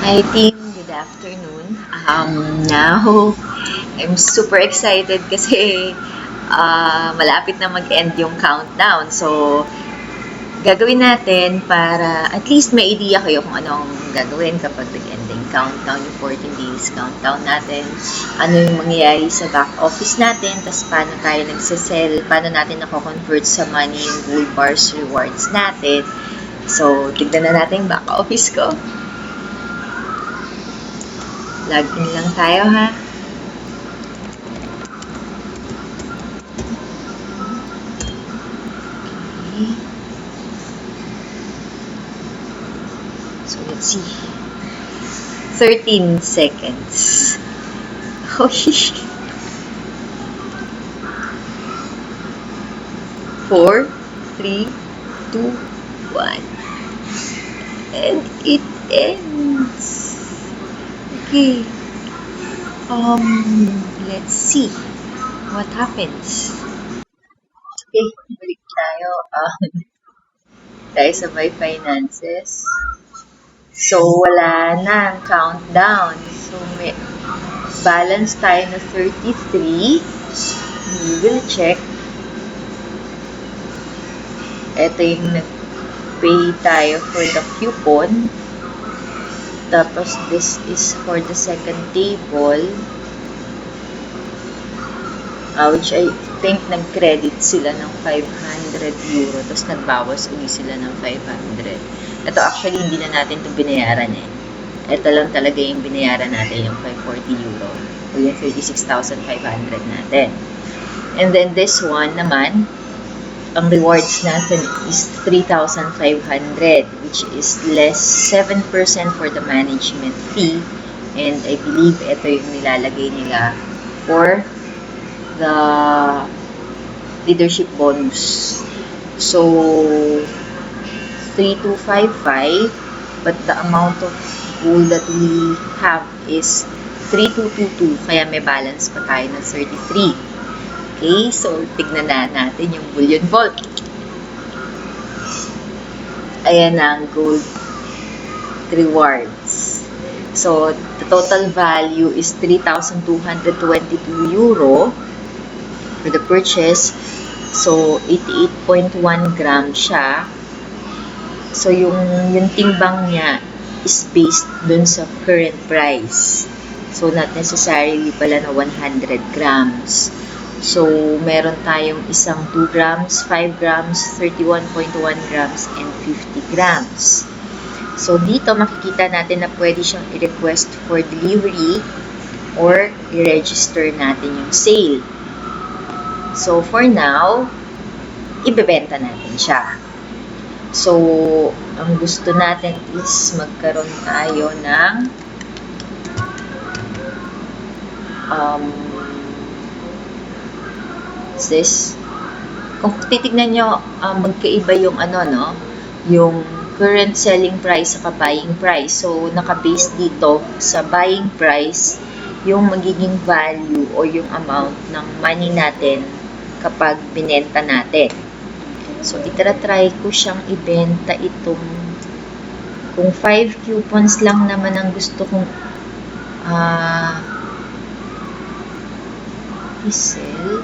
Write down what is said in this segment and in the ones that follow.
Hi team, good afternoon. Now, I'm super excited kasi malapit na mag-end yung countdown. So, gagawin natin para at least may idea kayo kung anong gagawin kapag nag-ending countdown, yung 14 days countdown natin. Ano yung mangyayari sa back office natin, tapos paano tayo nagsasell, paano natin nako-convert sa money yung gold bars rewards natin. So, tignan na natin yung back office ko. Login lang tayo ha. Okay. So let's see. 13 seconds. Okay. 4, 3, 2, 1. And it ends. Okay. Let's see what happens. Okay, balik tayo. Tayo sa my finances. So, wala na ang countdown. So, may balance tayo na 33. We will check. Ito yung nag-pay tayo for the coupon. Tapos, this is for the second table. Which I think nag-credit sila ng 500 euro. Tapos, nagbawas ulit sila ng 500. Ito, actually, hindi na natin ito binayaran eh. Ito lang talaga yung binayaran natin, yung 540 euro. O yung 36,500 natin. And then, this one naman, ang rewards natin is 3,500, which is less 7% for the management fee. And I believe ito yung nilalagay nila for the leadership bonus. So, 3,255, but the amount of gold that we have is 3,222, kaya may balance pa tayo ng 33. Okay, so tignan na natin yung bullion vault. Ayan ang gold rewards. So, the total value is 3,222 euro for the purchase. So, 88.1 grams siya. So, yung timbang niya is based dun sa current price. So, not necessarily pala na 100 grams. So, meron tayong isang 2 grams, 5 grams, 31.1 grams, and 50 grams. So, dito makikita natin na pwede siyang i-request for delivery or i-register natin yung sale. So, for now, ibebenta natin siya. So, ang gusto natin is magkaroon tayo ng kung titignan nyo, magkaiba yung yung current selling price sa buying price. So, naka-base dito sa buying price yung magiging value o yung amount ng money natin kapag binenta natin. So, itara-try ko siyang ibenta itong, kung 5 coupons lang naman ang gusto kong i-sell.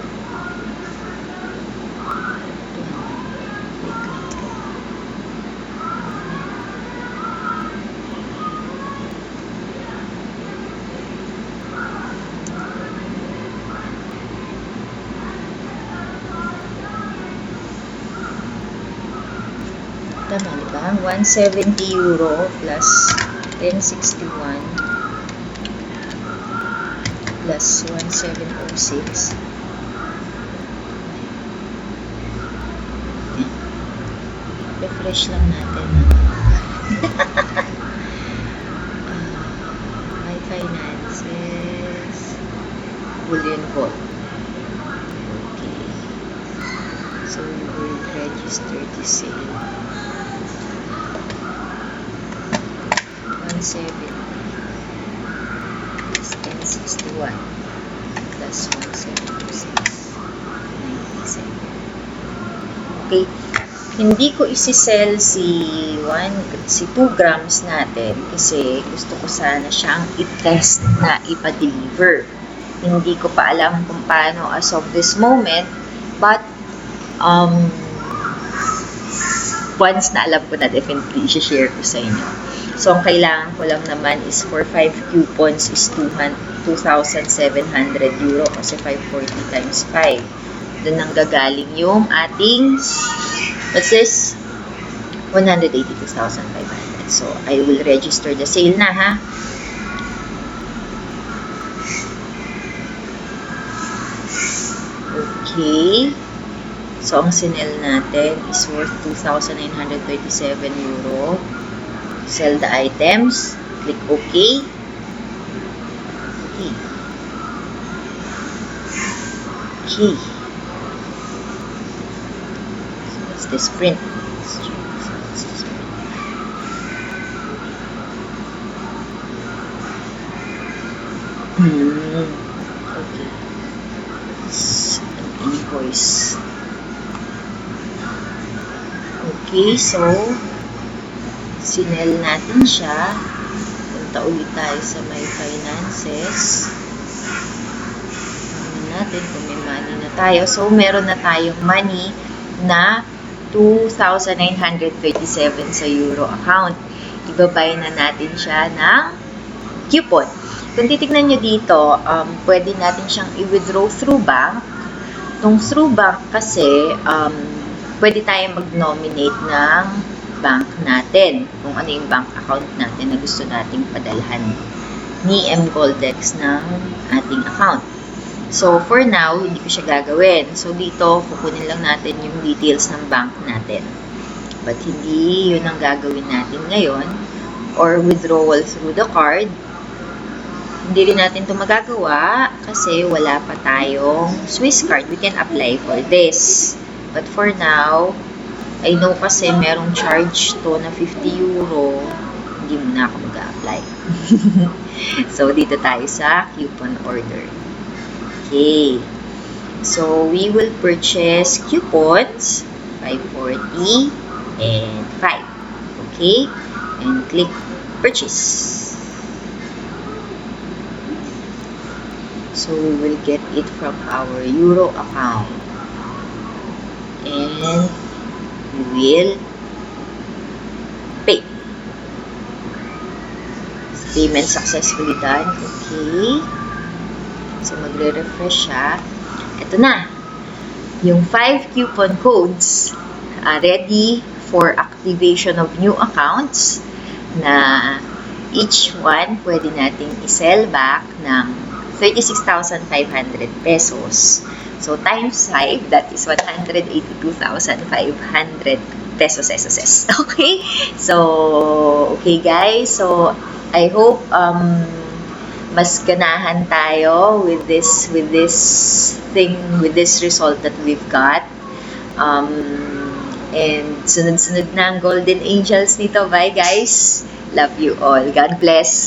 Tama, diba? 170 euro plus 1061 plus 1706. Refresh lang natin. My finances, bullion vault. Okay. So, we will register the sale. 170 plus 1061 plus 1706, 97. Okay. Hindi ko isi-sell si 2 grams natin kasi gusto ko sana siyang i-test na ipa-deliver. Hindi ko pa alam kung paano as of this moment, but once na alam ko na, definitely i-share ko sa inyo. So, ang kailangan ko lang naman is for 5 coupons is 2,700 euro kasi 540 times 5. Doon ang gagaling yung ating, what's this? 182,500. So, I will register the sale na, ha? Okay. So, ang sinel natin is worth 2,937 euro. Sell the items. Click OK. Okay. Okay. So, what's this print? Okay. It's an invoice. Okay, so sinel natin siya. Punta ulit tayo sa my finances. Tingnan natin kung may money na tayo. So, meron na tayong money na 2,937 sa euro account. Ibabay na natin siya ng coupon. Kung titignan nyo dito, pwede natin siyang i-withdraw through bank. Itong through bank kasi, pwede tayong mag-nominate ng bank natin. Kung ano yung bank account natin na gusto nating padalhan ni M. Goldex ng ating account. So, for now, hindi ko siya gagawin. So, dito, kukunin lang natin yung details ng bank natin. But, hindi yun ang gagawin natin ngayon. Or withdrawal through the card. Hindi rin natin ito magagawa kasi wala pa tayong Swiss card. We can apply for this. But for now, I know kasi merong charge to na 50 euro. Hindi mo na ako mag-apply. So, dito tayo sa coupon order. Okay. So, we will purchase coupons 540 and 5. Okay. And click purchase. So, we will get it from our euro account. And we will pay. Payment successfully done. Okay. So, magre-refresh siya. Ito na. Yung 5 coupon codes ready for activation of new accounts na each one pwede nating i-sell back ng 36,500 pesos. So, times 5, that is 182,500 pesos. Okay? So, okay guys. So, I hope mas ganahan tayo with this result that we've got. And sunod-sunod na ang Golden Angels nito. Bye guys. Love you all. God bless.